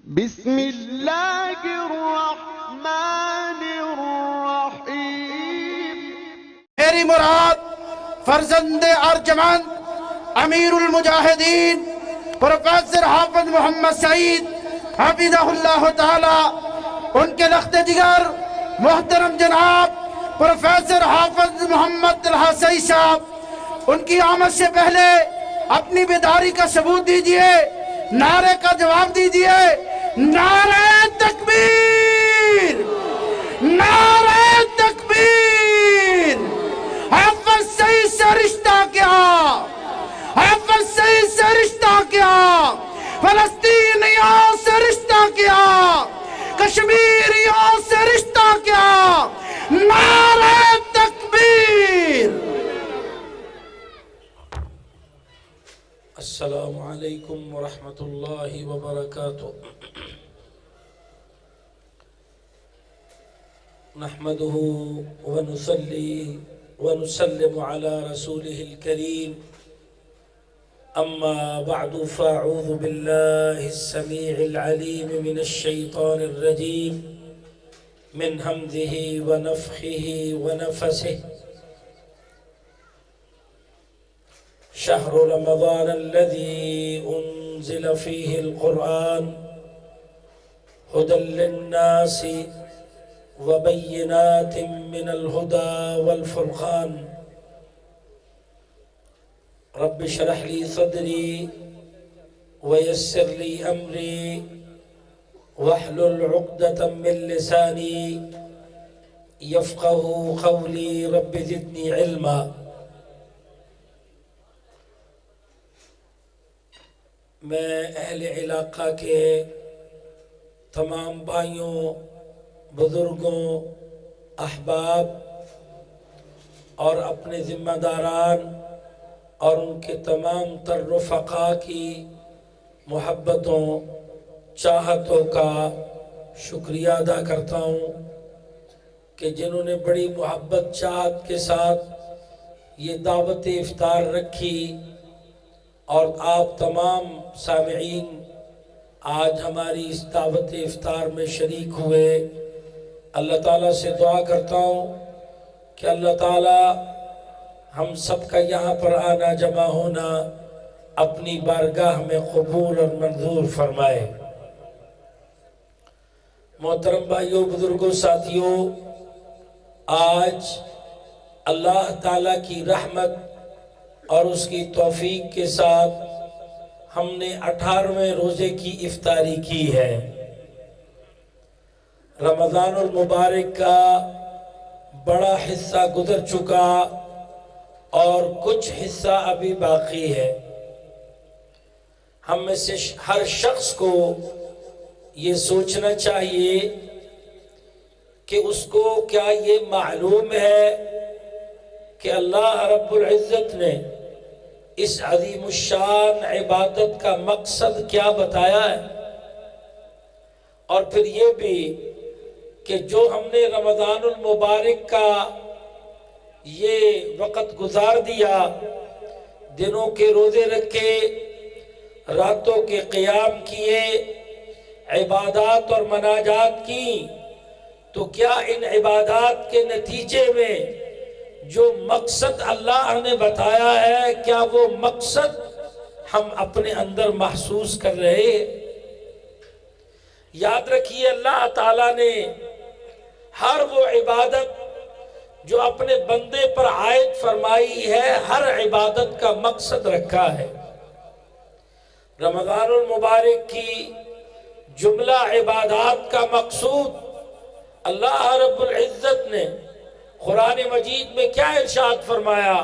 بسم اللہ الرحمن الرحیم۔ میری مراد فرزند ارجمند امیر المجاہدین پروفیسر حافظ محمد سعید حفظہ اللہ تعالی، ان کے لخت جگر محترم جناب پروفیسر حافظ محمد طلحہ سعید صاحب، ان کی آمد سے پہلے اپنی بیداری کا ثبوت دیجئے، نعرے کا جواب دیجئے۔ نعرہ تکبیر، نعرہ تکبیر۔ حافظ سعید سے رشتہ کیا، حافظ سعید سے رشتہ کیا، فلسطینیوں سے رشتہ کیا، کشمیریوں سے رشتہ کیا۔ نعرہ تکبیر۔ السلام علیکم ورحمۃ اللہ وبرکاتہ۔ نحمده ونصلي ونسلم على رسوله الكريم، اما بعد فاعوذ بالله السميع العليم من الشيطان الرجيم من همزه ونفخه ونفسه۔ شهر رمضان الذي أنزل فيه القرآن هدى للناس وبينات من الهدى والفرقان۔ رب اشرح لي صدري ويسر لي أمري واحلل عقدة من لساني يفقه قولي، رب زدني علما۔ میں اہل علاقہ کے تمام بھائیوں، بزرگوں، احباب اور اپنے ذمہ داران اور ان کے تمام تر رفقاء کی محبتوں، چاہتوں کا شکریہ ادا کرتا ہوں کہ جنہوں نے بڑی محبت چاہت کے ساتھ یہ دعوت افطار رکھی، اور آپ تمام سامعین آج ہماری اس دعوت افطار میں شریک ہوئے۔ اللہ تعالیٰ سے دعا کرتا ہوں کہ اللہ تعالیٰ ہم سب کا یہاں پر آنا، جمع ہونا اپنی بارگاہ میں قبول اور منظور فرمائے۔ محترم بھائیوں، بزرگوں، ساتھیوں، آج اللہ تعالیٰ کی رحمت اور اس کی توفیق کے ساتھ ہم نے 18ویں روزے کی افطاری کی ہے۔ رمضان المبارک کا بڑا حصہ گزر چکا اور کچھ حصہ ابھی باقی ہے۔ ہم میں سے ہر شخص کو یہ سوچنا چاہیے کہ اس کو کیا یہ معلوم ہے کہ اللہ رب العزت نے اس عظیم الشان عبادت کا مقصد کیا بتایا ہے، اور پھر یہ بھی کہ جو ہم نے رمضان المبارک کا یہ وقت گزار دیا، دنوں کے روزے رکھے، راتوں کے قیام کیے، عبادات اور مناجات کی، تو کیا ان عبادات کے نتیجے میں جو مقصد اللہ نے بتایا ہے، کیا وہ مقصد ہم اپنے اندر محسوس کر رہے ہیں؟ یاد رکھیے، اللہ تعالیٰ نے ہر وہ عبادت جو اپنے بندے پر عائد فرمائی ہے، ہر عبادت کا مقصد رکھا ہے۔ رمضان المبارک کی جملہ عبادات کا مقصود اللہ رب العزت نے قرآن مجید میں کیا ارشاد فرمایا؟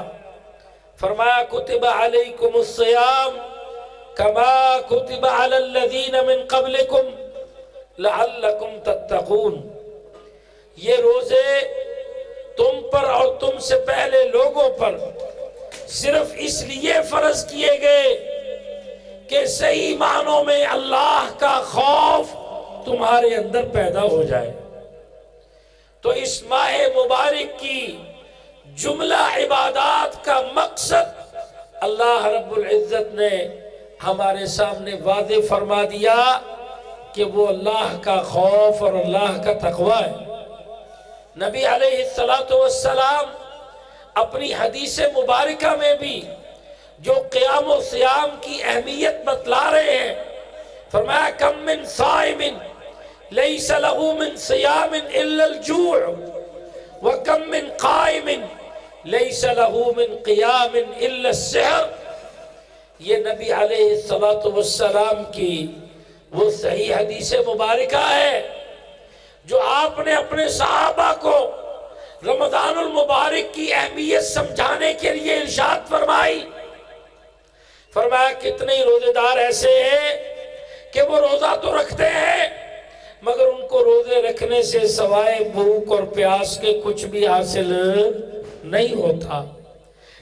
فرمایا کتب علیکم الصیام کما کتب علی الذین من قبلکم لعلکم تتقون۔ یہ روزے تم پر اور تم سے پہلے لوگوں پر صرف اس لیے فرض کیے گئے کہ صحیح معنوں میں اللہ کا خوف تمہارے اندر پیدا ہو جائے۔ تو اس ماہ مبارک کی جملہ عبادات کا مقصد اللہ رب العزت نے ہمارے سامنے واضح فرما دیا کہ وہ اللہ کا خوف اور اللہ کا تقوی ہے۔ نبی علیہ السلام اپنی حدیث مبارکہ میں بھی جو قیام و صیام کی اہمیت بتلا رہے ہیں، فرمایا کم من صائم لیس له من صیام الا الجوع وکم من قائم لیس له من قیام الا السحر۔ یہ نبی علیہ السلام کی وہ صحیح حدیث مبارکہ ہے جو آپ نے اپنے صحابہ کو رمضان المبارک کی اہمیت سمجھانے کے لیے ارشاد فرمائی۔ فرمایا کتنے روزے دار ایسے ہیں کہ وہ روزہ تو رکھتے ہیں مگر ان کو روزے رکھنے سے سوائے بھوک اور پیاس کے کچھ بھی حاصل نہیں ہوتا۔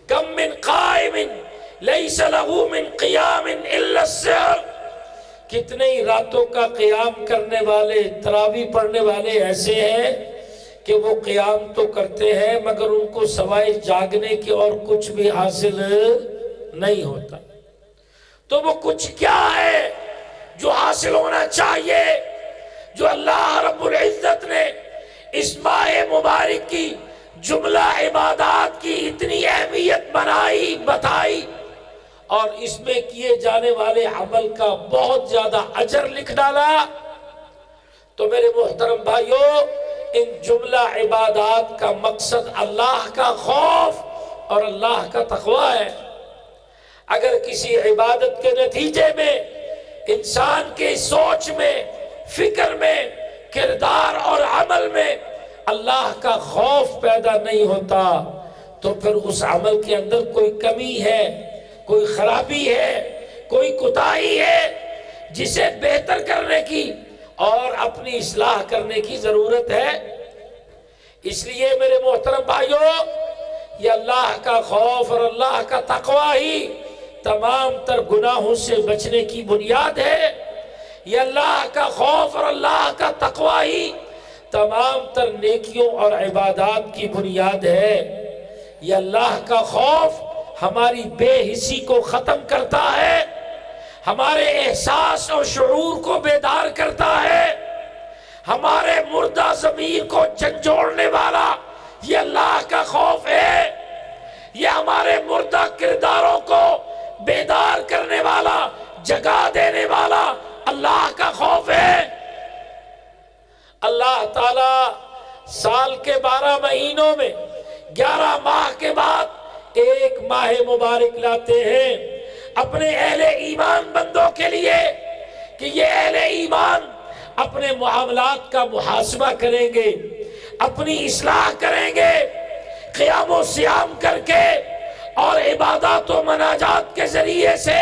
کم من قائم لیس له من قیام الا السحر، کتنے ہی راتوں کا قیام کرنے والے، تراویح پڑھنے والے ایسے ہیں کہ وہ قیام تو کرتے ہیں مگر ان کو سوائے جاگنے کے اور کچھ بھی حاصل نہیں ہوتا۔ تو وہ کچھ کیا ہے جو حاصل ہونا چاہیے، جو اللہ رب العزت نے اس ماہ مبارک کی جملہ عبادات کی اتنی اہمیت بنائی، بتائی، اور اس میں کیے جانے والے عمل کا بہت زیادہ اجر لکھ ڈالا۔ تو میرے محترم بھائیوں، ان جملہ عبادات کا مقصد اللہ کا خوف اور اللہ کا تقوی ہے۔ اگر کسی عبادت کے نتیجے میں انسان کے سوچ میں، فکر میں، کردار اور عمل میں اللہ کا خوف پیدا نہیں ہوتا تو پھر اس عمل کے اندر کوئی کمی ہے، کوئی خرابی ہے، کوئی کوتاہی ہے جسے بہتر کرنے کی اور اپنی اصلاح کرنے کی ضرورت ہے۔ اس لیے میرے محترم بھائیوں، یہ اللہ کا خوف اور اللہ کا تقوی ہی تمام تر گناہوں سے بچنے کی بنیاد ہے۔ یہ اللہ کا خوف اور اللہ کا تقوی ہی تمام تر نیکیوں اور عبادات کی بنیاد ہے۔ یہ اللہ کا خوف ہماری بے حسی کو ختم کرتا ہے، ہمارے احساس اور شعور کو بیدار کرتا ہے، ہمارے مردہ ضمیر کو جھنجھوڑنے والا یہ اللہ کا خوف ہے۔ یہ ہمارے مردہ کرداروں کو بیدار کرنے والا، جگا دینے والا اللہ کا خوف ہے۔ اللہ تعالیٰ سال کے 12 مہینوں میں 11 ماہ کے بعد ایک ماہ مبارک لاتے ہیں اپنے اہل ایمان بندوں کے لیے کہ یہ اہل ایمان اپنے معاملات کا محاسبہ کریں گے، اپنی اصلاح کریں گے، قیام و صیام کر کے اور عبادات و مناجات کے ذریعے سے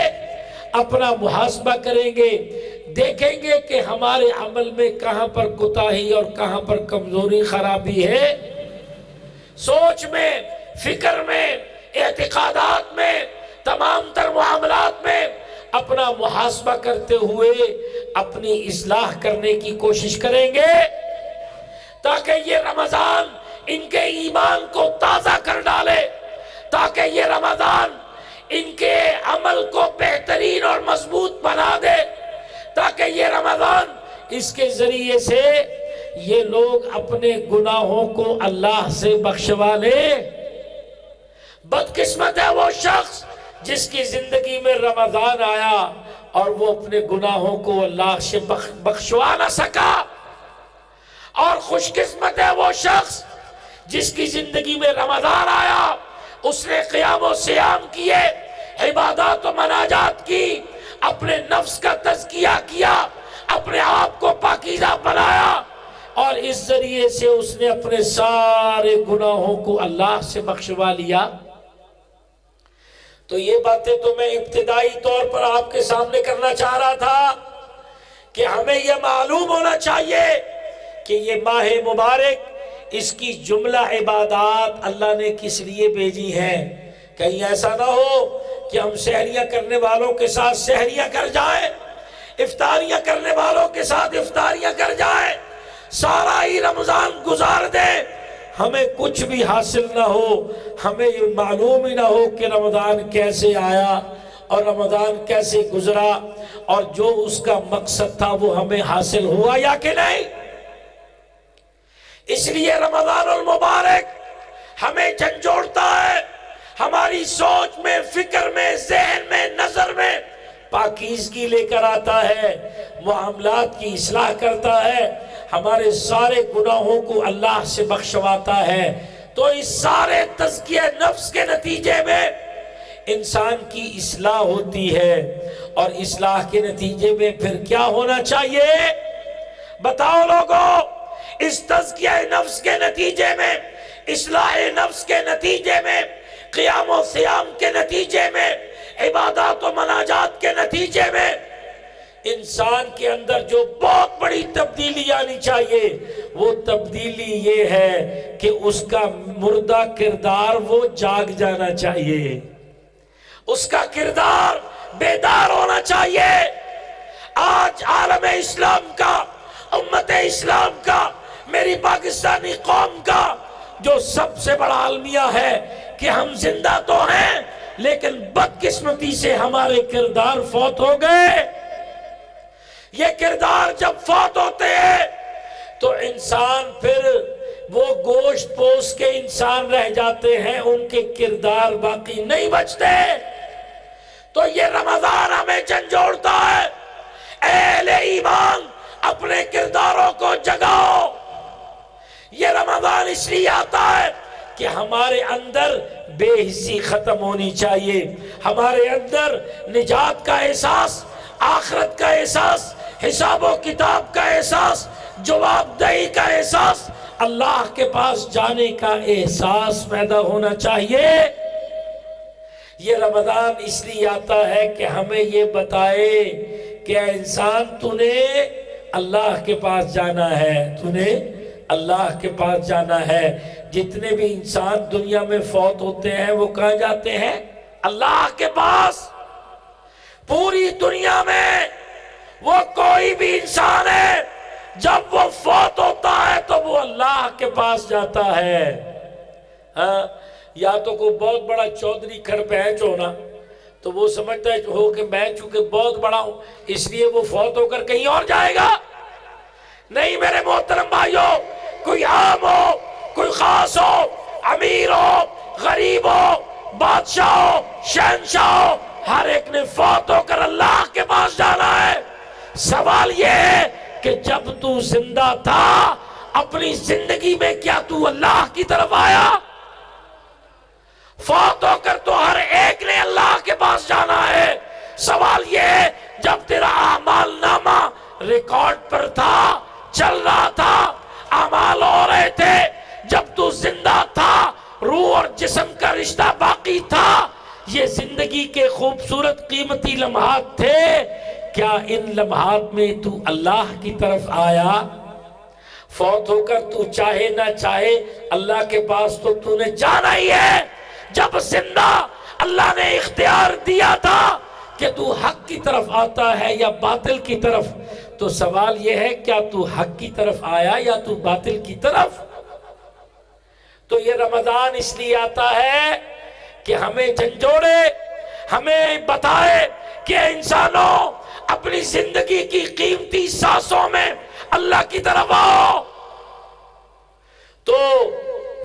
اپنا محاسبہ کریں گے، دیکھیں گے کہ ہمارے عمل میں کہاں پر کوتاہی اور کہاں پر کمزوری، خرابی ہے۔ سوچ میں، فکر میں، اعتقادات میں، تمام تر معاملات میں اپنا محاسبہ کرتے ہوئے اپنی اصلاح کرنے کی کوشش کریں گے تاکہ یہ رمضان ان کے ایمان کو تازہ کر ڈالے، تاکہ یہ رمضان ان کے عمل کو بہترین اور مضبوط بنا دے، تاکہ یہ رمضان اس کے ذریعے سے یہ لوگ اپنے گناہوں کو اللہ سے بخشوا لے۔ بدقسمت ہے وہ شخص جس کی زندگی میں رمضان آیا اور وہ اپنے گناہوں کو اللہ سے بخشوا نہ سکا، اور خوش قسمت ہے وہ شخص جس کی زندگی میں رمضان آیا، اس نے قیام و صیام کیے، عبادات و مناجات کی، اپنے نفس کا تزکیہ کیا، اپنے آپ کو پاکیزہ بنایا، اور اس ذریعے سے اس نے اپنے سارے گناہوں کو اللہ سے بخشوا لیا۔ تو یہ باتیں تو میں ابتدائی طور پر آپ کے سامنے کرنا چاہ رہا تھا کہ ہمیں یہ معلوم ہونا چاہیے کہ یہ ماہ مبارک، اس کی جملہ عبادات اللہ نے کس لیے بھیجی ہیں۔ کہیں ایسا نہ ہو کہ ہم سحریاں کرنے والوں کے ساتھ سحریاں کر جائیں، افطاریاں کرنے والوں کے ساتھ افطاریاں کر جائیں، سارا ہی رمضان گزار دیں، ہمیں کچھ بھی حاصل نہ ہو، ہمیں یہ معلوم ہی نہ ہو کہ رمضان کیسے آیا اور رمضان کیسے گزرا اور جو اس کا مقصد تھا وہ ہمیں حاصل ہوا یا کہ نہیں. اس لیے رمضان المبارک ہمیں جھنجھوڑتا ہے، ہماری سوچ میں، فکر میں، ذہن میں، نظر میں پاکیزگی لے کر آتا ہے، معاملات کی اصلاح کرتا ہے، ہمارے سارے گناہوں کو اللہ سے بخشواتا ہے. تو اس سارے تزکیہ نفس کے نتیجے میں انسان کی اصلاح ہوتی ہے، اور اصلاح کے نتیجے میں پھر کیا ہونا چاہیے؟ بتاؤ لوگوں، اس تزکیہ نفس کے نتیجے میں، اصلاح نفس کے نتیجے میں، قیام و صیام کے نتیجے میں، عبادات و مناجات کے نتیجے میں انسان کے اندر جو بہت بڑی تبدیلی آنی چاہیے، وہ تبدیلی یہ ہے کہ اس کا مردہ کردار وہ جاگ جانا چاہیے، اس کا کردار بیدار ہونا چاہیے. آج عالم اسلام کا، امت اسلام کا، میری پاکستانی قوم کا جو سب سے بڑا المیہ ہے کہ ہم زندہ تو ہیں لیکن بدقسمتی سے ہمارے کردار فوت ہو گئے. یہ کردار جب فوت ہوتے ہیں تو انسان پھر وہ گوشت پوش کے انسان رہ جاتے ہیں، ان کے کردار باقی نہیں بچتے. تو یہ رمضان ہمیں جھنجھوڑتا ہے، اہل ایمان اپنے کرداروں کو جگاؤ. یہ رمضان اس لیے آتا ہے کہ ہمارے اندر بے حسی ختم ہونی چاہیے، ہمارے اندر نجات کا احساس، آخرت کا احساس، حساب و کتاب کا احساس، جواب دہی کا احساس، اللہ کے پاس جانے کا احساس پیدا ہونا چاہیے. یہ رمضان اس لیے آتا ہے کہ ہمیں یہ بتائے کہ انسان تو نے اللہ کے پاس جانا ہے، تو نے اللہ کے پاس جانا ہے. جتنے بھی انسان دنیا میں فوت ہوتے ہیں وہ کہاں جاتے ہیں؟ اللہ کے پاس. پوری دنیا میں وہ کوئی بھی انسان ہے جب وہ فوت ہوتا ہے تو وہ اللہ کے پاس جاتا ہے. ہاں، یا تو کوئی بہت بڑا چودھری کھڑ پہنچ ہونا تو وہ سمجھتا ہے ہو کہ میں چونکہ بہت بڑا ہوں اس لیے وہ فوت ہو کر کہیں اور جائے گا. نہیں میرے محترم بھائیوں، کوئی عام ہو، کوئی خاص ہو، امیر ہو، غریب ہو، بادشاہ ہو، شہنشاہ ہو، ہر ایک نے فوت ہو کر اللہ کے پاس جانا ہے. سوال یہ ہے کہ جب تو زندہ تھا اپنی زندگی میں کیا تو اللہ کی طرف آیا؟ فوت ہو کر تو ہر ایک نے اللہ کے پاس جانا ہے. سوال یہ ہے جب تیرا اعمال نامہ ریکارڈ پر تھا، چل رہا تھا، اعمال ہو رہے تھے، جب تو زندہ تھا، روح اور جسم کا رشتہ باقی تھا، یہ زندگی کے خوبصورت قیمتی لمحات تھے، کیا ان لمحات میں تو اللہ کی طرف آیا؟ فوت ہو کر تو چاہے نہ چاہے اللہ کے پاس تو نے جانا ہی ہے. جب زندہ اللہ نے اختیار دیا تھا کہ تو حق کی طرف آتا ہے یا باطل کی طرف، تو سوال یہ ہے کیا تو حق کی طرف آیا یا تو باطل کی طرف؟ تو یہ رمضان اس لیے آتا ہے کہ ہمیں جھنجھوڑے، ہمیں بتائے کہ انسانوں اپنی زندگی کی قیمتی سانسوں میں اللہ کی طرف آؤ. تو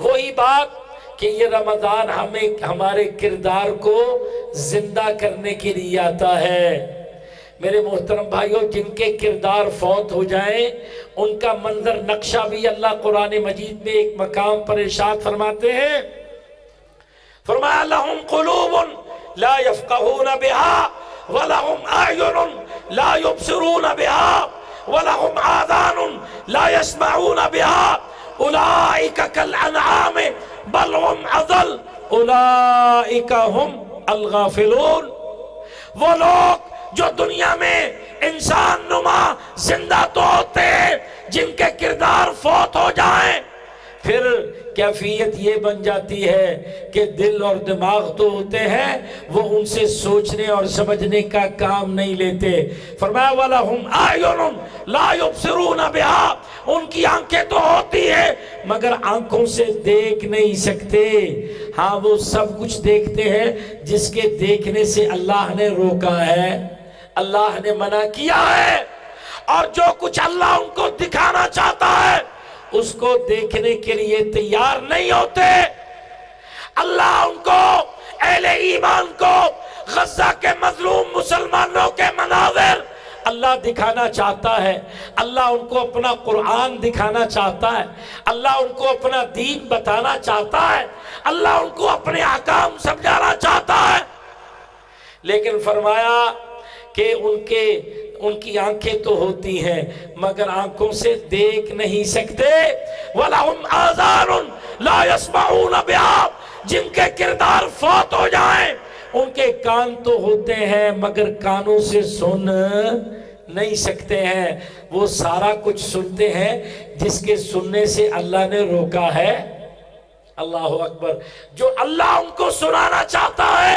وہی بات کہ یہ رمضان ہمیں ہمارے کردار کو زندہ کرنے کے لیے آتا ہے. میرے محترم بھائیوں، جن کے کردار فوت ہو جائیں ان کا منظر نقشہ بھی اللہ قرآن مجید میں ایک مقام پر ارشاد فرماتے ہیں. فرمایا لہم قلوب لا یفقہون بہا ولہم اعین لا یبصرون بہا ولہم آذان لا یسمعون بہا اولئک کالانعام بل ہم اضل اولئک ہم الغافلون. وہ لوگ جو دنیا میں انسان نما زندہ تو ہوتے ہیں، جن کے کردار فوت ہو جائیں پھر کیفیت یہ بن جاتی ہے کہ دل اور دماغ تو ہوتے ہیں، وہ ان سے سوچنے اور سمجھنے کا کام نہیں لیتے۔ فرمایا وَلَهُمْ أَعْيُنٌ لَا يُبْصِرُونَ بِهَا، ان کی آنکھیں تو ہوتی ہیں مگر آنکھوں سے دیکھ نہیں سکتے۔ ہاں وہ سب کچھ دیکھتے ہیں جس کے دیکھنے سے اللہ نے روکا ہے، اللہ نے منع کیا ہے، اور جو کچھ اللہ ان کو دکھانا چاہتا ہے اس کو دیکھنے کے لیے تیار نہیں ہوتے۔ اللہ ان کو، اہل ایمان کو، غزہ کے مظلوم مسلمانوں کے مناظر اللہ دکھانا چاہتا ہے، اللہ ان کو اپنا قرآن دکھانا چاہتا ہے، اللہ ان کو اپنا دین بتانا چاہتا ہے، اللہ ان کو اپنے احکام سمجھانا چاہتا ہے، لیکن فرمایا کہ ان کی آنکھیں تو ہوتی ہیں مگر آنکھوں سے دیکھ نہیں سکتے۔ وَلَهُمْ آذَانٌ لَا يَسْمَعُونَ بِهَا، جن کے کردار فوت ہو جائیں ان کے کان تو ہوتے ہیں مگر کانوں سے سن نہیں سکتے ہیں۔ وہ سارا کچھ سنتے ہیں جس کے سننے سے اللہ نے روکا ہے۔ اللہ اکبر۔ جو اللہ ان کو سنانا چاہتا ہے،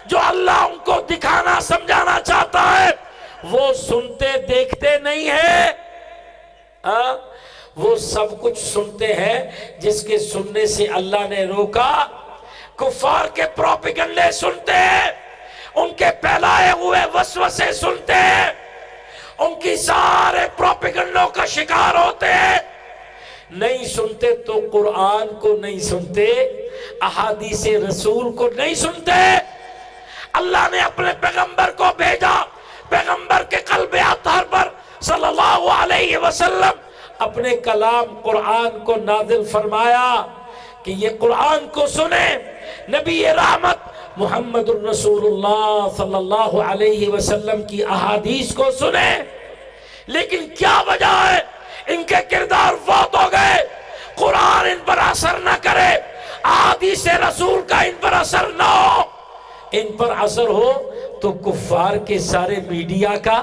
جو اللہ ان کو دکھانا سمجھانا چاہتا ہے، وہ سنتے دیکھتے نہیں ہیں، وہ سب کچھ سنتے ہیں جس کے سننے سے اللہ نے روکا۔ کفار کے پروپیگنڈے سنتے ہیں، ان کے پھیلائے ہوئے وسوسے سنتے ہیں، ان کی سارے پروپیگنڈوں کا شکار ہوتے ہیں۔ نہیں سنتے تو قرآن کو نہیں سنتے، احادیث رسول کو نہیں سنتے۔ اللہ نے اپنے پیغمبر کو بھیجا، پیغمبر کے قلب اطہر پر صلی اللہ علیہ وسلم اپنے کلام قرآن کو نازل فرمایا کہ یہ قرآن کو سنیں، نبی رحمت محمد الرسول اللہ صلی اللہ علیہ وسلم کی احادیث کو سنیں۔ لیکن کیا وجہ ہے؟ ان کے کردار فوت ہو گئے، قرآن ان پر اثر نہ کرے، احادیث رسول کا ان پر اثر نہ ہو۔ ان پر اثر ہو تو کفار کے سارے میڈیا کا،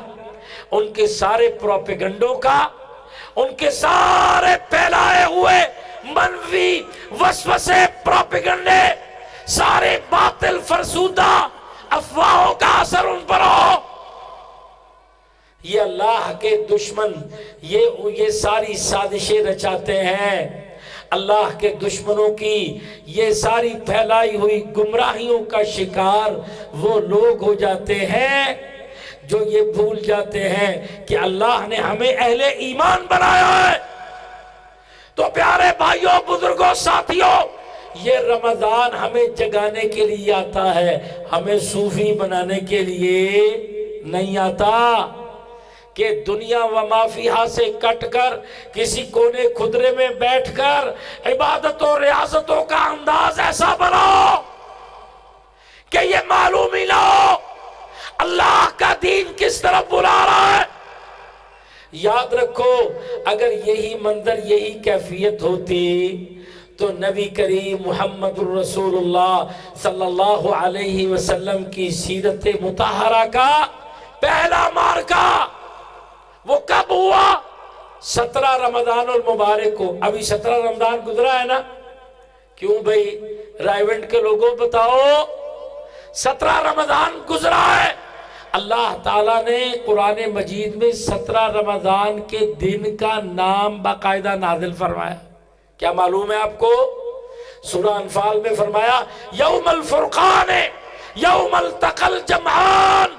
ان کے سارے پروپیگنڈوں کا، ان کے سارے پھیلائے ہوئے منفی وسوسے پروپیگنڈے، سارے باطل فرسودہ افواہوں کا اثر ان پر ہو۔ یہ اللہ کے دشمن یہ ساری سازشیں رچاتے ہیں۔ اللہ کے دشمنوں کی یہ ساری پھیلائی ہوئی گمراہیوں کا شکار وہ لوگ ہو جاتے ہیں جو یہ بھول جاتے ہیں کہ اللہ نے ہمیں اہل ایمان بنایا ہے۔ تو پیارے بھائیوں، بزرگوں، ساتھیوں، یہ رمضان ہمیں جگانے کے لیے آتا ہے، ہمیں صوفی بنانے کے لیے نہیں آتا کہ دنیا و مافیہا سے کٹ کر کسی کونے خدرے میں بیٹھ کر عبادت و ریاضتوں کا انداز ایسا بناؤ کہ یہ معلوم ہی نہ ہو اللہ کا دین کس طرف بلا رہا ہے۔ یاد رکھو، اگر یہی منظر، یہی کیفیت ہوتی تو نبی کریم محمد الرسول اللہ صلی اللہ علیہ وسلم کی سیرت مطہرہ کا پہلا مارکہ وہ کب ہوا؟ 17 رمضان المبارک کو۔ ابھی 17 رمضان گزرا ہے نا؟ کیوں بھئی رائیونٹ کے لوگوں بتاؤ، 17 رمضان گزرا ہے۔ اللہ تعالیٰ نے قرآن مجید میں 17 رمضان کے دن کا نام باقاعدہ نازل فرمایا۔ کیا معلوم ہے آپ کو؟ سورہ انفال میں فرمایا یوم الفرقان، یوم التقى الجمعان،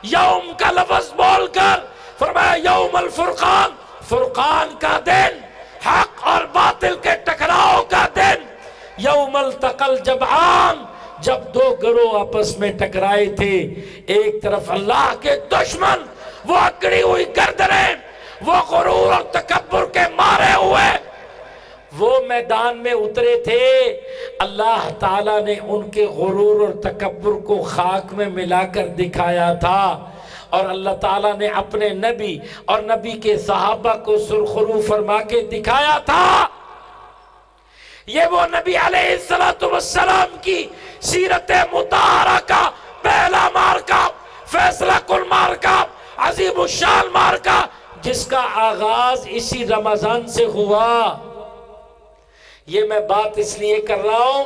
یوم کا لفظ بول کر فرمایا یوم الفرقان، فرقان کا دن، حق اور باطل کے ٹکراؤ کا دن۔ یوم التقى الجمعان، جب دو گروہ آپس میں ٹکرائے تھے، ایک طرف اللہ کے دشمن، وہ اکڑی ہوئی گردنیں، وہ غرور اور تکبر کے مارے ہوئے وہ میدان میں اترے تھے۔ اللہ تعالیٰ نے ان کے غرور اور تکبر کو خاک میں ملا کر دکھایا تھا، اور اللہ تعالیٰ نے اپنے نبی اور نبی کے صحابہ کو سرخرو فرما کے دکھایا تھا۔ یہ وہ نبی علیہ السلام کی سیرت مطہرہ کا پہلا مارکہ، فیصلہ کن مارکہ، عظیم الشان مارکہ، جس کا آغاز اسی رمضان سے ہوا۔ یہ میں بات اس لیے کر رہا ہوں،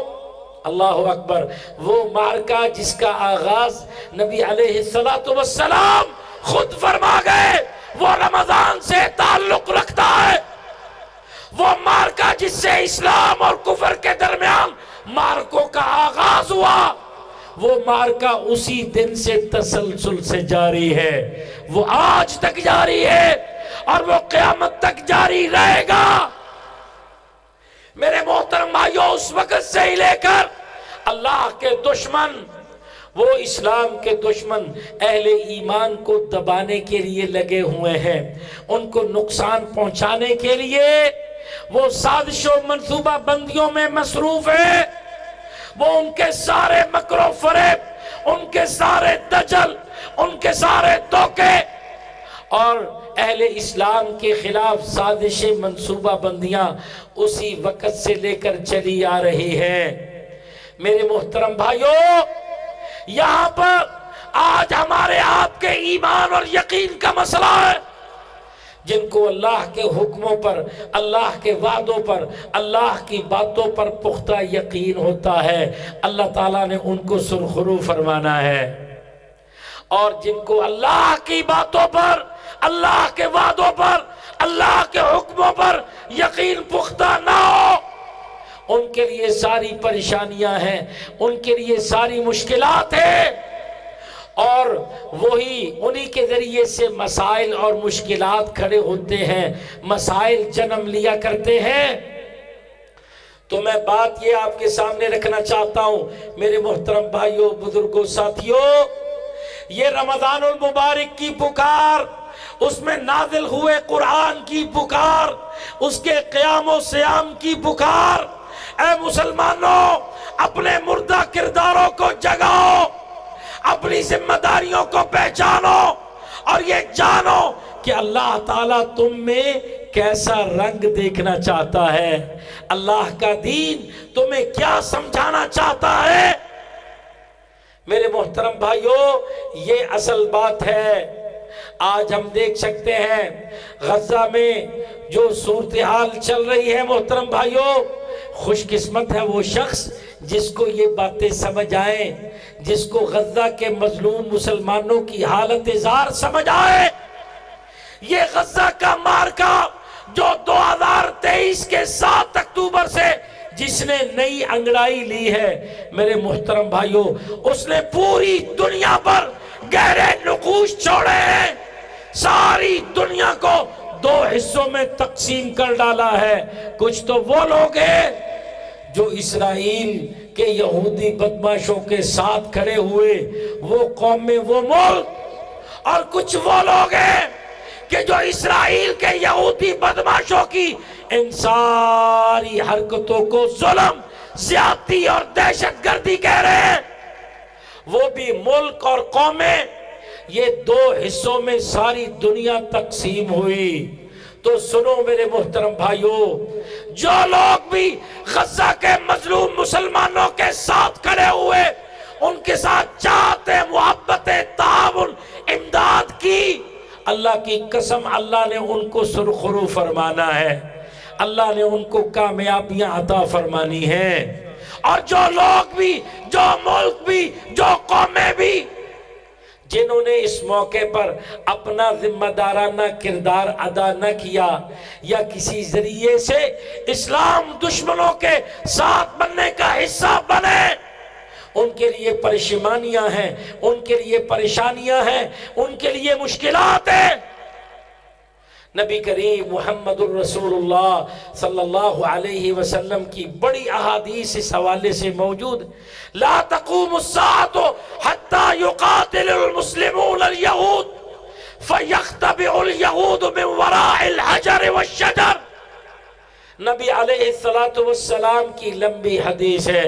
اللہ اکبر، وہ معرکہ جس کا آغاز نبی علیہ السلام خود فرما گئے وہ رمضان سے تعلق رکھتا ہے، وہ معرکہ جس سے اسلام اور کفر کے درمیان معرکوں کا آغاز ہوا، وہ معرکہ اسی دن سے تسلسل سے جاری ہے، وہ آج تک جاری ہے اور وہ قیامت تک جاری رہے گا۔ میرے محترم بھائیو، اس وقت سے ہی لے کر اللہ کے دشمن، وہ اسلام کے دشمن اہل ایمان کو دبانے کے لیے لگے ہوئے ہیں، ان کو نقصان پہنچانے کے لیے وہ سازش و منصوبہ بندیوں میں مصروف ہے، وہ ان کے سارے مکر و فریب، ان کے سارے دجل، ان کے سارے دھوکے اور اہل اسلام کے خلاف سازش منصوبہ بندیاں اسی وقت سے لے کر چلی آ رہی ہے۔ میرے محترم بھائیو، یہاں پر آج ہمارے آپ کے ایمان اور یقین کا مسئلہ ہے۔ جن کو اللہ کے حکموں پر، اللہ کے وعدوں پر، اللہ کی باتوں پر پختہ یقین ہوتا ہے، اللہ تعالیٰ نے ان کو سرخرو فرمانا ہے، اور جن کو اللہ کی باتوں پر، اللہ کے وعدوں پر، اللہ کے حکموں پر یقین پختہ نہ ہو، ان کے لیے ساری پریشانیاں ہیں، ان کے لیے ساری مشکلات ہیں، اور وہی انہی کے ذریعے سے مسائل اور مشکلات کھڑے ہوتے ہیں، مسائل جنم لیا کرتے ہیں۔ تو میں بات یہ آپ کے سامنے رکھنا چاہتا ہوں میرے محترم بھائیوں، بزرگوں، ساتھیوں، یہ رمضان المبارک کی پکار، اس میں نازل ہوئے قرآن کی پکار، اس کے قیام و سیام کی پکار، اے مسلمانوں اپنے مردہ کرداروں کو جگاؤ، اپنی ذمہ داریوں کو پہچانو، اور یہ جانو کہ اللہ تعالیٰ تم میں کیسا رنگ دیکھنا چاہتا ہے، اللہ کا دین تمہیں کیا سمجھانا چاہتا ہے۔ میرے محترم بھائیوں، یہ اصل بات ہے۔ آج ہم دیکھ سکتے ہیں غزہ میں جو صورتحال چل رہی ہے، محترم بھائیوں، خوش قسمت ہے وہ شخص جس کو یہ باتیں سمجھ آئیں، جس کو غزہ کے مظلوم مسلمانوں کی حالت زار سمجھ آئے۔ یہ غزہ کا معرکہ جو 2023 کے 7 اکتوبر سے جس نے نئی انگڑائی لی ہے، میرے محترم بھائیوں، اس نے پوری دنیا پر گہرے نقوش چھوڑے ہیں، ساری دنیا کو 2 حصوں میں تقسیم کر ڈالا ہے۔ کچھ تو وہ لوگ ہیں جو اسرائیل کے یہودی بدماشوں کے ساتھ کھڑے ہوئے، وہ قوم میں وہ ملک، اور کچھ وہ لوگ ہیں کہ جو اسرائیل کے یہودی بدماشوں کی ان ساری حرکتوں کو ظلم، زیادتی اور دہشت گردی کہہ رہے ہیں۔ وہ بھی ملک اور قومیں، یہ 2 حصوں میں ساری دنیا تقسیم ہوئی۔ تو سنو میرے محترم بھائیوں، جو لوگ بھی غزہ کے مظلوم مسلمانوں کے ساتھ کھڑے ہوئے، ان کے ساتھ چاہتے محبت، تعاون، امداد کی، اللہ کی قسم اللہ نے ان کو سرخرو فرمانا ہے، اللہ نے ان کو کامیابیاں عطا فرمانی ہیں۔ اور جو لوگ بھی، جو ملک بھی، جو قومیں بھی جنہوں نے اس موقع پر اپنا ذمہ دارانہ کردار ادا نہ کیا، یا کسی ذریعے سے اسلام دشمنوں کے ساتھ بننے کا حصہ بنے، ان کے لیے پریشانیاں ہیں، ان کے لیے پریشانیاں ہیں، ان کے لیے مشکلات ہیں۔ نبی کریم محمد الرسول اللہ صلی اللہ علیہ وسلم کی بڑی احادیث اس حوالے سے موجود، لا تقوم الساعة حتى يقاتل المسلمون اليهود فيختبئ اليهود من وراء الحجر والشجر۔ نبی علیہ السلام کی لمبی حدیث ہے،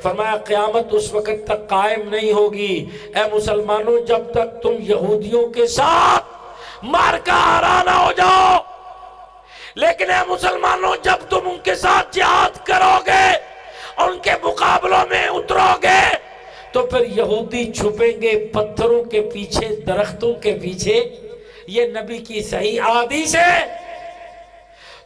فرمایا قیامت اس وقت تک قائم نہیں ہوگی اے مسلمانوں جب تک تم یہودیوں کے ساتھ مارکا آرا نہ ہو جاؤ، لیکن اے مسلمانوں جب تم ان کے ساتھ جہاد کرو گے، ان کے مقابلوں میں اترو گے، تو پھر یہودی چھپیں گے پتھروں کے پیچھے، درختوں کے پیچھے۔ یہ نبی کی صحیح حدیث ہے۔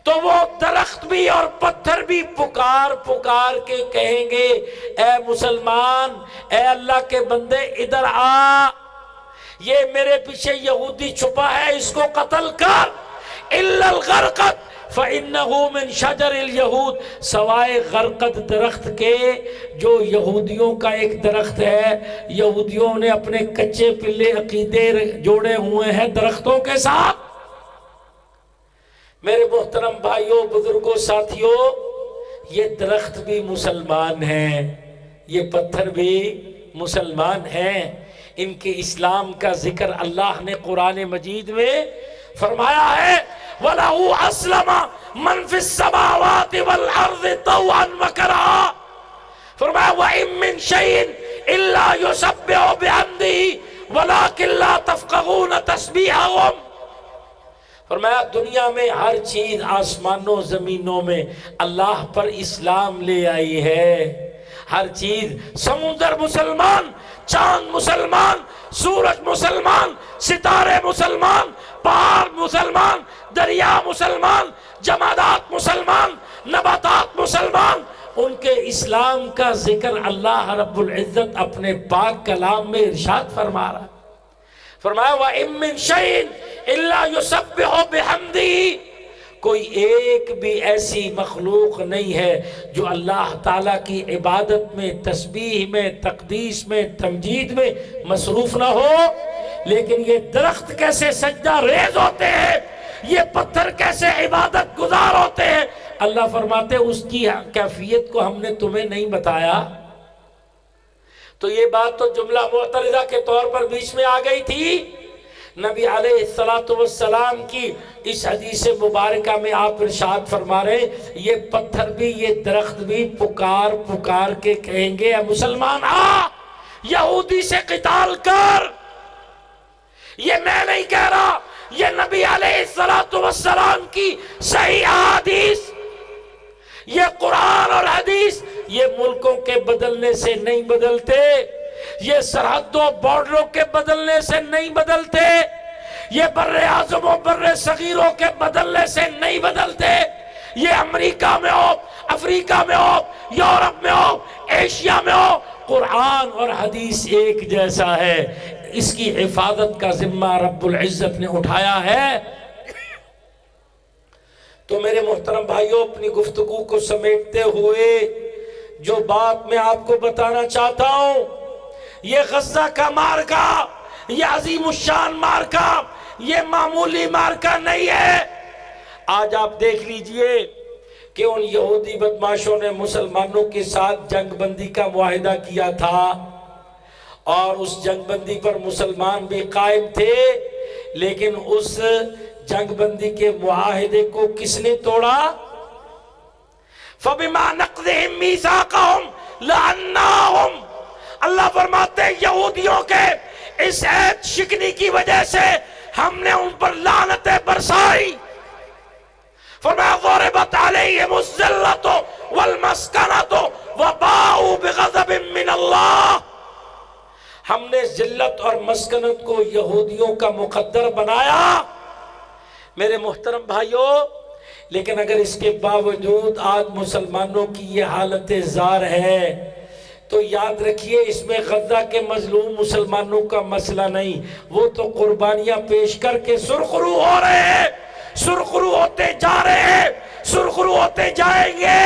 تو وہ درخت بھی اور پتھر بھی پکار پکار کے کہیں گے اے مسلمان، اے اللہ کے بندے ادھر آ، یہ میرے پیچھے یہودی چھپا ہے، اس کو قتل کر۔ الا الغرقد فإنه من شجر اليہود، سوائے غرقد درخت کے جو یہودیوں کا ایک درخت ہے، یہودیوں نے اپنے کچے پلے عقیدے جوڑے ہوئے ہیں درختوں کے ساتھ۔ میرے محترم بھائیوں، بزرگوں، ساتھیوں، یہ درخت بھی مسلمان ہیں، یہ پتھر بھی مسلمان ہیں۔ ان کے اسلام کا ذکر اللہ نے قرآن مجید میں فرمایا ہے وَلَهُ أَسْلَمَ مَنْ فِي السَّمَاوَاتِ وَالْأَرْضِ طَوْعًا وَكَرْهًا، فرمایا وَإِن مِّن شَيْءٍ إِلَّا يُسَبِّحُ بِحَمْدِهِ وَلَكِن لَّا تَفْقَهُونَ تَسْبِيحَهُمْ، فرمایا دنیا میں ہر چیز آسمانوں زمینوں میں اللہ پر اسلام لے آئی ہے، ہر چیز، سمندر مسلمان، چاند مسلمان، سورج مسلمان، ستارے مسلمان، پہاڑ مسلمان، دریا مسلمان، جمادات مسلمان، نباتات مسلمان، ان کے اسلام کا ذکر اللہ رب العزت اپنے پاک کلام میں ارشاد فرما رہا ہے۔ فرمایا وَإِن مِّن شَيْءٍ إِلَّا يُسَبِّحُ بِحَمْدِهِ، کوئی ایک بھی ایسی مخلوق نہیں ہے جو اللہ تعالیٰ کی عبادت میں، تسبیح میں، تقدیس میں، تمجید میں مصروف نہ ہو۔ لیکن یہ درخت کیسے سجدہ ریز ہوتے ہیں، یہ پتھر کیسے عبادت گزار ہوتے ہیں، اللہ فرماتے اس کی کیفیت کو ہم نے تمہیں نہیں بتایا۔ تو یہ بات تو جملہ معترضہ کے طور پر بیچ میں آ گئی تھی۔ نبی علیہ السلام کی اس حدیث مبارکہ میں آپ ارشاد فرما رہے یہ پتھر بھی، یہ درخت بھی پکار پکار کے کہیں گے اے مسلمان آ، یہودی سے قتال کر۔ یہ میں نہیں کہہ رہا، یہ نبی علیہ السلام کی صحیح حدیث، یہ قرآن اور حدیث، یہ ملکوں کے بدلنے سے نہیں بدلتے، یہ سرحدوں بارڈروں کے بدلنے سے نہیں بدلتے، یہ بر اعظم و بر صغیروں کے بدلنے سے نہیں بدلتے، یہ امریکہ میں ہو، افریقہ میں ہو، یورپ میں ہو، ایشیا میں ہو، قرآن اور حدیث ایک جیسا ہے، اس کی حفاظت کا ذمہ رب العزت نے اٹھایا ہے۔ تو میرے محترم بھائیوں، اپنی گفتگو کو سمیٹتے ہوئے جو بات میں آپ کو بتانا چاہتا ہوں، یہ غزہ کا مارکا، یہ عظیم الشان مارکا، یہ معمولی مارکا نہیں ہے۔ آج آپ دیکھ لیجئے کہ ان یہودی بدماشوں نے مسلمانوں کے ساتھ جنگ بندی کا معاہدہ کیا تھا، اور اس جنگ بندی پر مسلمان بھی قائم تھے، لیکن اس جنگ بندی کے معاہدے کو کس نے توڑا؟ فَبِمَا نَقْضِهِمْ مِيثَاقَهُمْ لَعَنَّاهُمْ، اللہ فرماتے ہیں یہودیوں کے اس عہد شکنی کی وجہ سے ہم نے ان پر لعنتیں برسائی۔ فرمایا ضربت علیہم الذلۃ والمسکنۃ وباءوا بغضب من اللہ، ہم نے ذلت اور مسکنت کو یہودیوں کا مقدر بنایا۔ میرے محترم بھائیوں، لیکن اگر اس کے باوجود آج مسلمانوں کی یہ حالت زار ہے تو یاد رکھیے اس میں غزہ کے مظلوم مسلمانوں کا مسئلہ نہیں، وہ تو قربانیاں پیش کر کے سرخرو ہو رہے ہیں، سرخرو ہوتے جا رہے ہیں، سرخرو ہوتے جائیں گے۔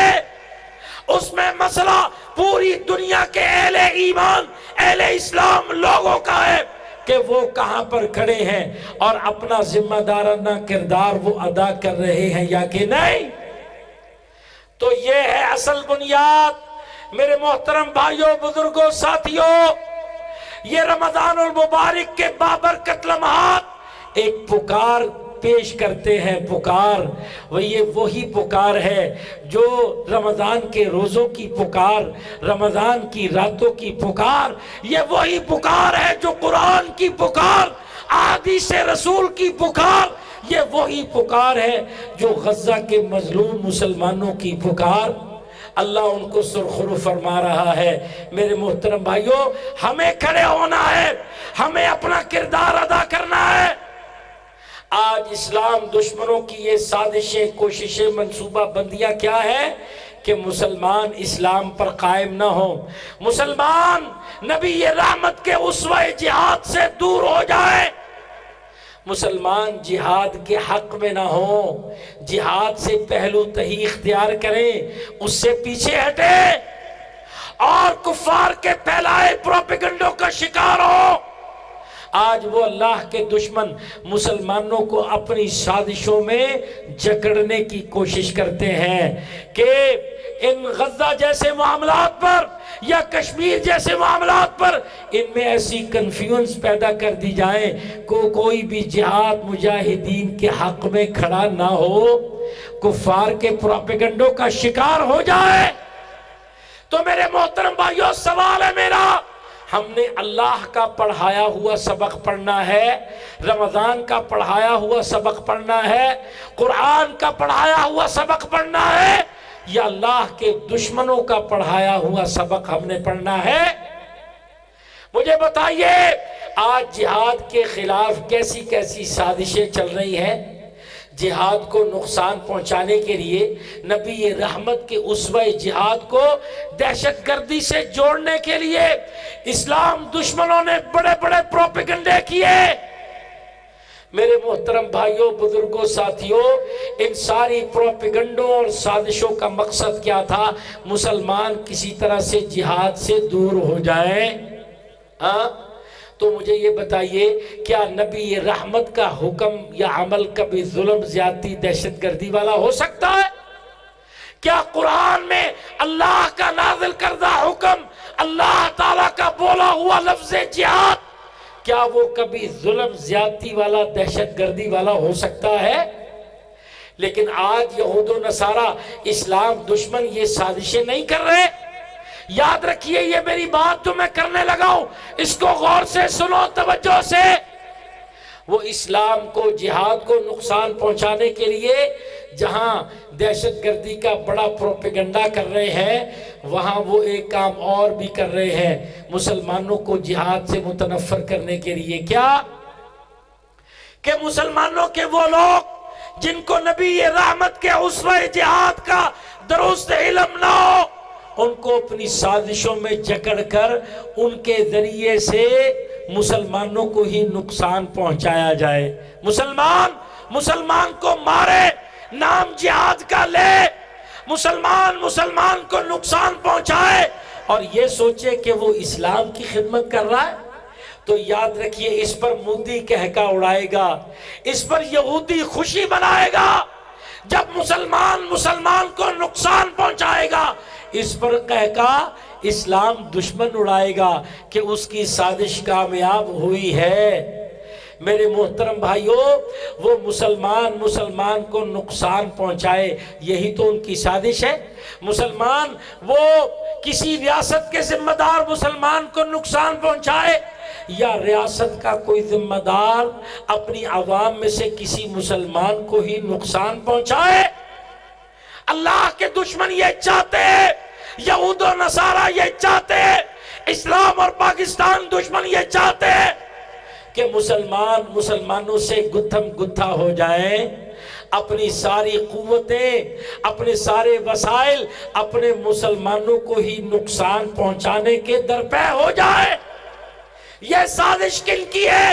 اس میں مسئلہ پوری دنیا کے اہل ایمان، اہل اسلام لوگوں کا ہے کہ وہ کہاں پر کھڑے ہیں اور اپنا ذمہ دارانہ کردار وہ ادا کر رہے ہیں یا کہ نہیں۔ تو یہ ہے اصل بنیاد۔ میرے محترم بھائیوں، بزرگوں، ساتھیوں، یہ رمضان المبارک کے بابرکت لمحات ایک پکار پیش کرتے ہیں، پکار یہ وہی پکار ہے جو رمضان کے روزوں کی پکار، رمضان کی راتوں کی پکار، یہ وہی پکار ہے جو قرآن کی پکار، احادیث رسول کی پکار، یہ وہی پکار ہے جو غزہ کے مظلوم مسلمانوں کی پکار۔ اللہ ان کو سرخرو فرما رہا ہے۔ میرے محترم بھائیوں، ہمیں کھڑے ہونا ہے، ہمیں اپنا کردار ادا کرنا ہے۔ آج اسلام دشمنوں کی یہ سازشیں، کوششیں، منصوبہ بندیاں کیا ہے کہ مسلمان اسلام پر قائم نہ ہوں، مسلمان نبی رحمت کے اسوہ جہاد سے دور ہو جائے، مسلمان جہاد کے حق میں نہ ہوں، جہاد سے پہلو تہی اختیار کریں، اس سے پیچھے ہٹے اور کفار کے پھیلائے پروپیگنڈوں کا شکار ہو۔ آج وہ اللہ کے دشمن مسلمانوں کو اپنی سازشوں میں جکڑنے کی کوشش کرتے ہیں کہ ان غزہ جیسے معاملات پر یا کشمیر جیسے معاملات پر ان میں ایسی کنفیوژن پیدا کر دی جائے کوئی بھی جہاد مجاہدین کے حق میں کھڑا نہ ہو، کفار کے پروپیگنڈوں کا شکار ہو جائے۔ تو میرے محترم بھائیو، سوال ہے میرا، ہم نے اللہ کا پڑھایا ہوا سبق پڑھنا ہے، رمضان کا پڑھایا ہوا سبق پڑھنا ہے، قرآن کا پڑھایا ہوا سبق پڑھنا ہے، یا اللہ کے دشمنوں کا پڑھایا ہوا سبق ہم نے پڑھنا ہے؟ مجھے بتائیے، آج جہاد کے خلاف کیسی کیسی سازشیں چل رہی ہیں، جہاد کو نقصان پہنچانے کے لیے، نبی رحمت کے اسوہ جہاد کو دہشت گردی سے جوڑنے کے لیے اسلام دشمنوں نے بڑے بڑے پروپیگنڈے کیے۔ میرے محترم بھائیوں، بزرگوں، ساتھیوں، ان ساری پروپیگنڈوں اور سازشوں کا مقصد کیا تھا؟ مسلمان کسی طرح سے جہاد سے دور ہو جائیں۔ تو مجھے یہ بتائیے، کیا نبی رحمت کا حکم یا عمل کبھی ظلم، زیادتی، دہشت گردی والا ہو سکتا ہے؟ کیا قرآن میں اللہ کا نازل کردہ حکم، اللہ تعالیٰ کا بولا ہوا لفظ جہاد، کیا وہ کبھی ظلم، زیادتی والا، دہشت گردی والا ہو سکتا ہے؟ لیکن آج یہود و نصارہ، اسلام دشمن یہ سازشیں نہیں کر رہے۔ یاد رکھیے، یہ میری بات جو میں کرنے لگا ہوں، اس کو غور سے سنو، توجہ سے۔ وہ اسلام کو، جہاد کو نقصان پہنچانے کے لیے جہاں دہشت گردی کا بڑا پروپیگنڈا کر رہے ہیں، وہاں وہ ایک کام اور بھی کر رہے ہیں، مسلمانوں کو جہاد سے متنفر کرنے کے لیے۔ کیا کہ مسلمانوں کے وہ لوگ جن کو نبی رحمت کے اسوہ جہاد کا درست علم نہ ہو، ان کو اپنی سازشوں میں جکڑ کر ان کے ذریعے سے مسلمانوں کو ہی نقصان پہنچایا جائے۔ مسلمان کو مارے، نام جہاد کا لے، مسلمان کو نقصان پہنچائے اور یہ سوچے کہ وہ اسلام کی خدمت کر رہا ہے، تو یاد رکھیے، اس پر مودی کہکا اڑائے گا، اس پر یہودی خوشی منائے گا۔ جب مسلمان کو نقصان پہنچائے گا، اس پر کہکا اسلام دشمن اڑائے گا کہ اس کی سازش کامیاب ہوئی ہے۔ میرے محترم بھائیوں، وہ مسلمان کو نقصان پہنچائے، یہی تو ان کی سازش ہے۔ مسلمان، وہ کسی ریاست کے ذمہ دار مسلمان کو نقصان پہنچائے، یا ریاست کا کوئی ذمہ دار اپنی عوام میں سے کسی مسلمان کو ہی نقصان پہنچائے۔ اللہ کے دشمن یہ چاہتے ہیں، یہود و نصارہ یہ چاہتے ہیں، اسلام اور پاکستان دشمن یہ چاہتے ہیں کہ مسلمانوں سے گتھم گتھا ہو جائیں، اپنی ساری قوتیں، اپنے سارے وسائل اپنے مسلمانوں کو ہی نقصان پہنچانے کے درپے ہو جائے۔ یہ سازش کن کی ہے؟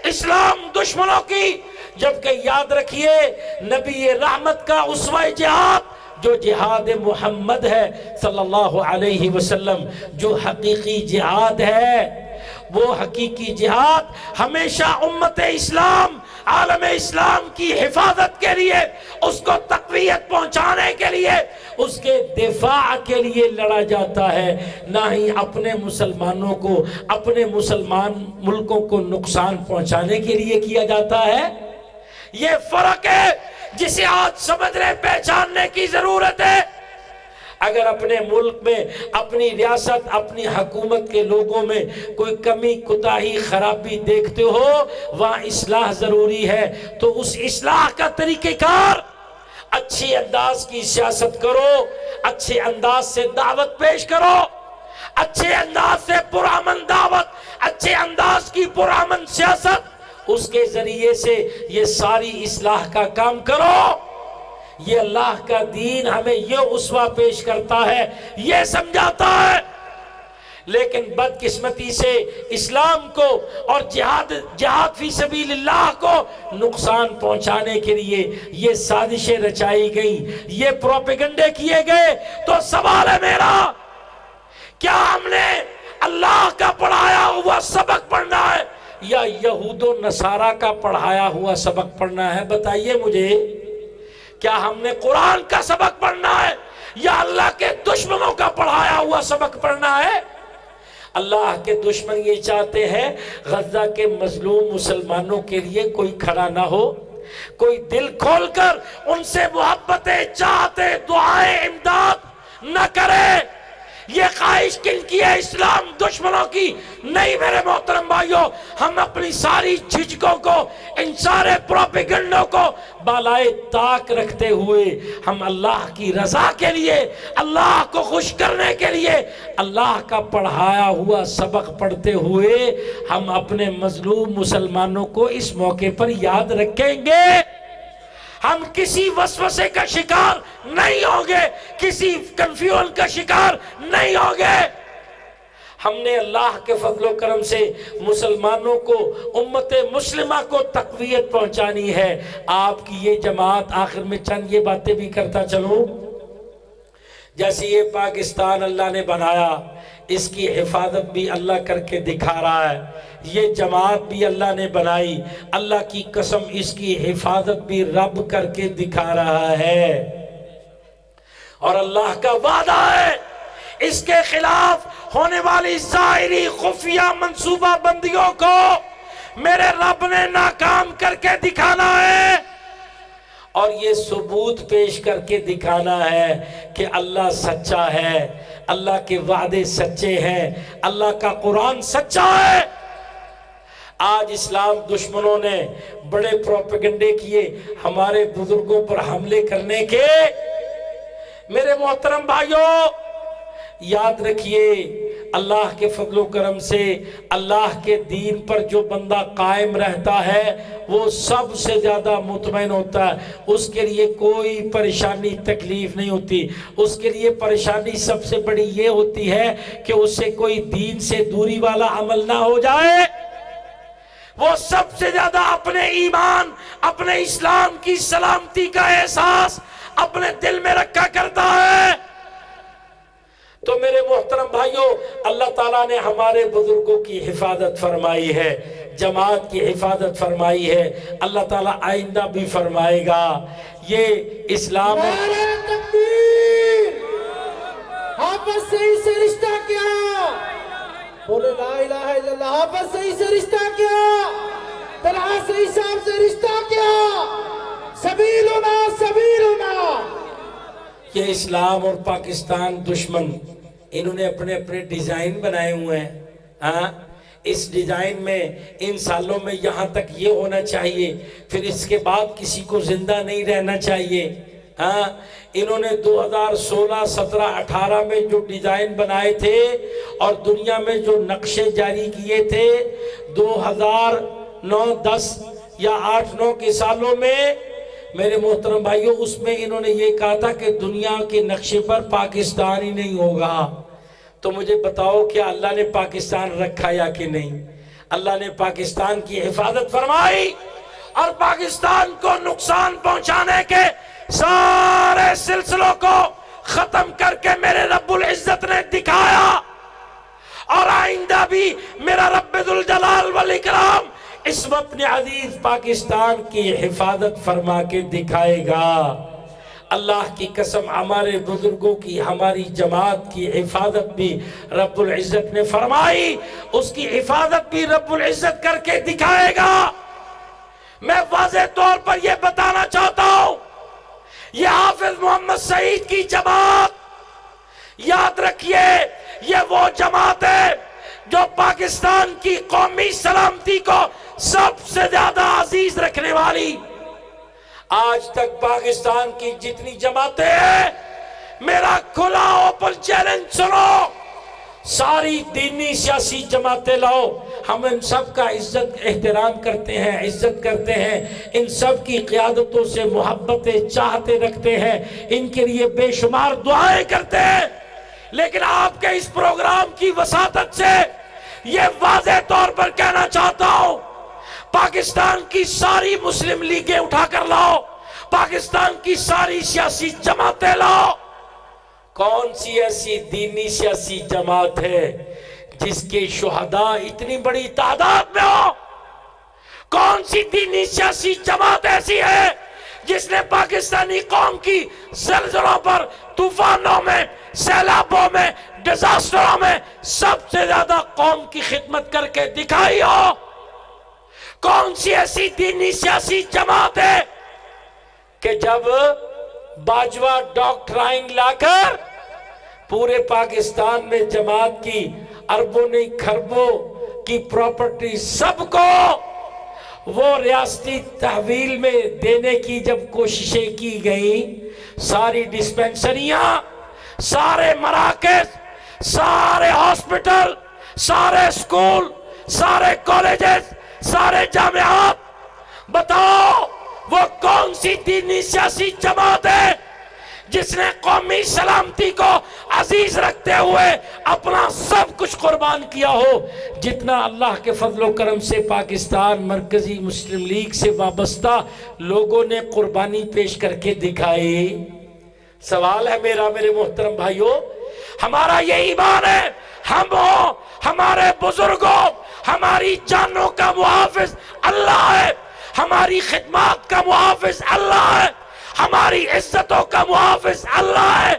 اسلام دشمنوں کی۔ جبکہ یاد رکھیے، نبی رحمت کا اسوہ جہاد جو جہاد محمد ہے صلی اللہ علیہ وسلم، جو حقیقی جہاد ہے، وہ حقیقی جہاد ہمیشہ امت اسلام، عالم اسلام کی حفاظت کے لیے، اس کو تقویت پہنچانے کے لیے، اس کے دفاع کے لیے لڑا جاتا ہے، نہ ہی اپنے مسلمانوں کو، اپنے مسلمان ملکوں کو نقصان پہنچانے کے لیے کیا جاتا ہے۔ یہ فرق ہے جسے آج سمجھنے، پہچاننے کی ضرورت ہے۔ اگر اپنے ملک میں، اپنی ریاست، اپنی حکومت کے لوگوں میں کوئی کمی، کوتاہی، خرابی دیکھتے ہو، وہاں اصلاح ضروری ہے، تو اس اصلاح کا طریقہ کار اچھی انداز کی سیاست کرو، اچھے انداز سے دعوت پیش کرو، اچھے انداز سے پرامن دعوت، اچھے انداز کی پرامن سیاست اس کے ذریعے سے یہ ساری اصلاح کا کام کرو۔ یہ اللہ کا دین ہمیں یہ اسوہ پیش کرتا ہے، یہ سمجھاتا ہے۔ لیکن بدقسمتی سے اسلام کو اور جہاد فی سبیل اللہ کو نقصان پہنچانے کے لیے یہ سازشیں رچائی گئیں، یہ پروپیگنڈے کیے گئے۔ تو سوال ہے میرا، کیا ہم نے اللہ کا پڑھایا ہوا سبق پڑھنا ہے یا یہود و نصارہ کا پڑھایا ہوا سبق پڑھنا ہے؟ بتائیے مجھے، کیا ہم نے قرآن کا سبق پڑھنا ہے یا اللہ کے دشمنوں کا پڑھایا ہوا سبق پڑھنا ہے؟ اللہ کے دشمن یہ چاہتے ہیں غزہ کے مظلوم مسلمانوں کے لیے کوئی کھڑا نہ ہو، کوئی دل کھول کر ان سے محبتیں چاہتے دعائیں امداد نہ کرے۔ یہ خواہش کن کی ہے؟ اسلام دشمنوں کی نہیں میرے محترم بھائیوں۔ ہم اپنی ساری جھجکوں کو، ان سارے پروپیگنڈوں کو بالائے طاق رکھتے ہوئے ہم اللہ کی رضا کے لیے، اللہ کو خوش کرنے کے لیے اللہ کا پڑھایا ہوا سبق پڑھتے ہوئے ہم اپنے مظلوم مسلمانوں کو اس موقع پر یاد رکھیں گے۔ ہم کسی وسوسے کا شکار نہیں ہوں گے، کسی کنفیوژن کا شکار نہیں ہوں گے۔ ہم نے اللہ کے فضل و کرم سے مسلمانوں کو، امت مسلمہ کو تقویت پہنچانی ہے۔ آپ کی یہ جماعت، آخر میں چند یہ باتیں بھی کرتا چلوں، جیسے یہ پاکستان اللہ نے بنایا، اس کی حفاظت بھی اللہ کر کے دکھا رہا ہے۔ یہ جماعت بھی اللہ نے بنائی، اللہ کی قسم اس کی حفاظت بھی رب کر کے دکھا رہا ہے، اور اللہ کا وعدہ ہے اس کے خلاف ہونے والی ظاہری خفیہ منصوبہ بندیوں کو میرے رب نے ناکام کر کے دکھانا ہے، اور یہ ثبوت پیش کر کے دکھانا ہے کہ اللہ سچا ہے، اللہ کے وعدے سچے ہیں، اللہ کا قرآن سچا ہے۔ آج اسلام دشمنوں نے بڑے پروپیگنڈے کیے ہمارے بزرگوں پر حملے کرنے کے۔ میرے محترم بھائیوں، یاد رکھیے، اللہ کے فضل و کرم سے اللہ کے دین پر جو بندہ قائم رہتا ہے وہ سب سے زیادہ مطمئن ہوتا ہے، اس کے لیے کوئی پریشانی تکلیف نہیں ہوتی۔ اس کے لیے پریشانی سب سے بڑی یہ ہوتی ہے کہ اس سے کوئی دین سے دوری والا عمل نہ ہو جائے۔ وہ سب سے زیادہ اپنے ایمان، اپنے اسلام کی سلامتی کا احساس اپنے دل میں رکھا کرتا ہے۔ تو میرے محترم بھائیوں، اللہ تعالیٰ نے ہمارے بزرگوں کی حفاظت فرمائی ہے، جماعت کی حفاظت فرمائی ہے، اللہ تعالیٰ آئندہ بھی فرمائے گا۔ یہ اسلام نعرہ تکبیر! آپس سے ہی سے رشتہ کیا، بولے لا الہ الا اللہ، آپس سے ہی سے رشتہ کیا، طلحہ سے حساب سے رشتہ کیا، سبیلنا سبیلنا۔ یہ اسلام اور پاکستان دشمن، انہوں نے اپنے اپنے ڈیزائن بنائے ہوئے ہیں۔ اس ڈیزائن میں ان سالوں میں یہاں تک یہ ہونا چاہیے، پھر اس کے بعد کسی کو زندہ نہیں رہنا چاہیے۔ انہوں نے 2016، 17، 18 میں جو ڈیزائن بنائے تھے اور دنیا میں جو نقشے جاری کیے تھے 2009، 10 یا 8، 9 کے سالوں میں، میرے محترم بھائیوں، اس میں انہوں نے یہ کہا تھا کہ دنیا کے نقشے پر پاکستان ہی نہیں ہوگا۔ تو مجھے بتاؤ کیا اللہ نے پاکستان رکھا یا کہ نہیں؟ اللہ نے پاکستان کی حفاظت فرمائی اور پاکستان کو نقصان پہنچانے کے سارے سلسلوں کو ختم کر کے میرے رب العزت نے دکھایا، اور آئندہ بھی میرا رب ذوالجلال والاکرام اس وطن عزیز پاکستان کی حفاظت فرما کے دکھائے گا۔ اللہ کی قسم، ہمارے بزرگوں کی، ہماری جماعت کی حفاظت بھی رب العزت نے فرمائی، اس کی حفاظت بھی رب العزت کر کے دکھائے گا۔ میں واضح طور پر یہ بتانا چاہتا ہوں، یہ حافظ محمد سعید کی جماعت، یاد رکھیے، یہ وہ جماعت ہے جو پاکستان کی قومی سلامتی کو سب سے زیادہ عزیز رکھنے والی۔ آج تک پاکستان کی جتنی جماعتیں ہیں، میرا کھلا اوپن چیلنج سنو، ساری دینی سیاسی جماعتیں لاؤ، ہم ان سب کا احترام کرتے ہیں، عزت کرتے ہیں، ان سب کی قیادتوں سے محبتیں چاہتے رکھتے ہیں، ان کے لیے بے شمار دعائیں کرتے ہیں، لیکن آپ کے اس پروگرام کی وساطت سے یہ واضح طور پر کہنا چاہتا ہوں، پاکستان کی ساری مسلم لیگیں اٹھا کر لاؤ، پاکستان کی ساری سیاسی جماعتیں لاؤ، کون سی ایسی دینی سیاسی جماعت ہے جس کے شہداء اتنی بڑی تعداد میں ہو؟ کون سی دینی سیاسی جماعت ایسی ہے جس نے پاکستانی قوم کی زلزلوں پر، طوفانوں میں، سیلابوں میں، ڈیزاسٹروں میں سب سے زیادہ قوم کی خدمت کر کے دکھائی ہو؟ کون سی ایسی دینی سیاسی جماعت ہے کہ جب باجوہ ڈاکٹرائن لا کر پورے پاکستان میں جماعت کی اربوں نہیں کھربوں کی پراپرٹی سب کو وہ ریاستی تحویل میں دینے کی جب کوششیں کی گئیں، ساری ڈسپینسریاں، سارے مراکز، سارے ہاسپٹل، سارے سکول، سارے کالجز، سارے جامعات، بتاؤ وہ کون سی دینی سیاسی جماعت ہے جس نے قومی سلامتی کو عزیز رکھتے ہوئے اپنا سب کچھ قربان کیا ہو، جتنا اللہ کے فضل و کرم سے پاکستان مرکزی مسلم لیگ سے وابستہ لوگوں نے قربانی پیش کر کے دکھائی؟ سوال ہے میرا، میرے محترم بھائیوں، ہمارا یہ ایمان ہے، ہم ہوں، ہمارے بزرگوں، ہماری جانوں کا محافظ اللہ ہے، ہماری خدمات کا محافظ اللہ ہے، ہماری عزتوں کا محافظ اللہ ہے،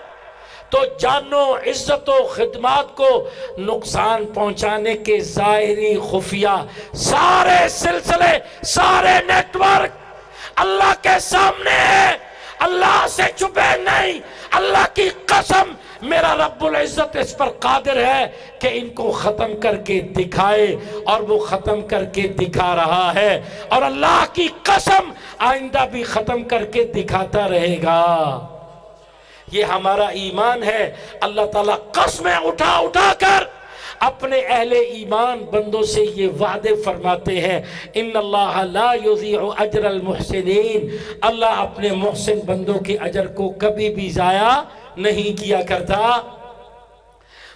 تو جانوں، عزتوں، خدمات کو نقصان پہنچانے کے ظاہری خفیہ سارے سلسلے، سارے نیٹ ورک اللہ کے سامنے ہے، اللہ سے چھپے نہیں، اللہ کی قسم میرا رب العزت اس پر قادر ہے کہ ان کو ختم کر کے دکھائے، اور وہ ختم کر کے دکھا رہا ہے، اور اللہ کی قسم آئندہ بھی ختم کر کے دکھاتا رہے گا۔ یہ ہمارا ایمان ہے۔ اللہ تعالیٰ قسمیں اٹھا اٹھا کر اپنے اہل ایمان بندوں سے یہ وعدے فرماتے ہیں، ان اللہ لا یضیع اجر المحسنین، اللہ اپنے محسن بندوں کے اجر کو کبھی بھی ضائع نہیں کیا کرتا۔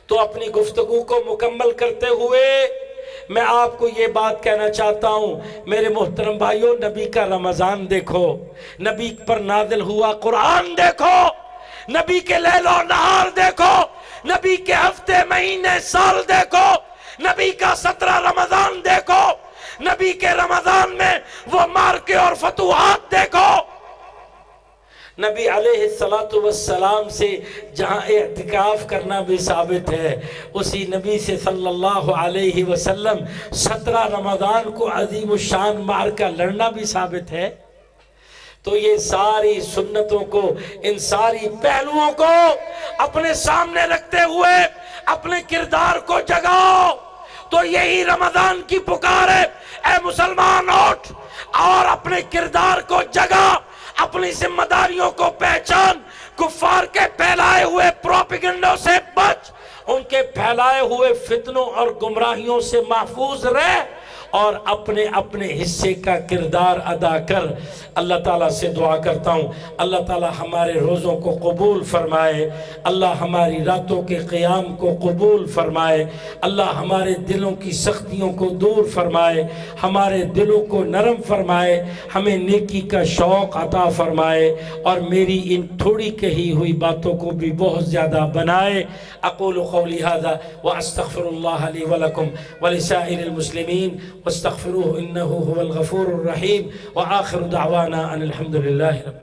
تو اپنی گفتگو کو مکمل کرتے ہوئے میں آپ کو یہ بات کہنا چاہتا ہوں، میرے محترم بھائیوں، نبی کا رمضان دیکھو، نبی پر نازل ہوا قرآن دیکھو، نبی کے لیل و نہار دیکھو، نبی کے ہفتے، مہینے، سال دیکھو، نبی کا 17 رمضان دیکھو، نبی کے رمضان میں وہ مارکے اور فتوحات دیکھو۔ نبی علیہ السلام سے جہاں اعتکاف کرنا بھی ثابت ہے، اسی نبی سے صلی اللہ علیہ وسلم 17 رمضان کو عظیم الشان معرکہ لڑنا بھی ثابت ہے۔ تو یہ ساری سنتوں کو، ان ساری پہلوؤں کو اپنے سامنے رکھتے ہوئے اپنے کردار کو جگاؤ۔ تو یہی رمضان کی پکار ہے، اے مسلمان اٹھ اور اپنے کردار کو جگا، اپنی ذمہ داریوں کو پہچان، کفار کے پھیلائے ہوئے پروپیگنڈوں سے بچ، ان کے پھیلائے ہوئے فتنوں اور گمراہیوں سے محفوظ رہ، اور اپنے اپنے حصے کا کردار ادا کر۔ اللہ تعالیٰ سے دعا کرتا ہوں، اللہ تعالیٰ ہمارے روزوں کو قبول فرمائے، اللہ ہماری راتوں کے قیام کو قبول فرمائے، اللہ ہمارے دلوں کی سختیوں کو دور فرمائے، ہمارے دلوں کو نرم فرمائے، ہمیں نیکی کا شوق عطا فرمائے، اور میری ان تھوڑی کہی ہوئی باتوں کو بھی بہت زیادہ بنائے۔ اقول قولی ھذا واستغفر اللہ لی ولکم ولسائر المسلمین واستغفروه انه هو الغفور الرحیم، وآخر دعوانا ان الحمد للہ رب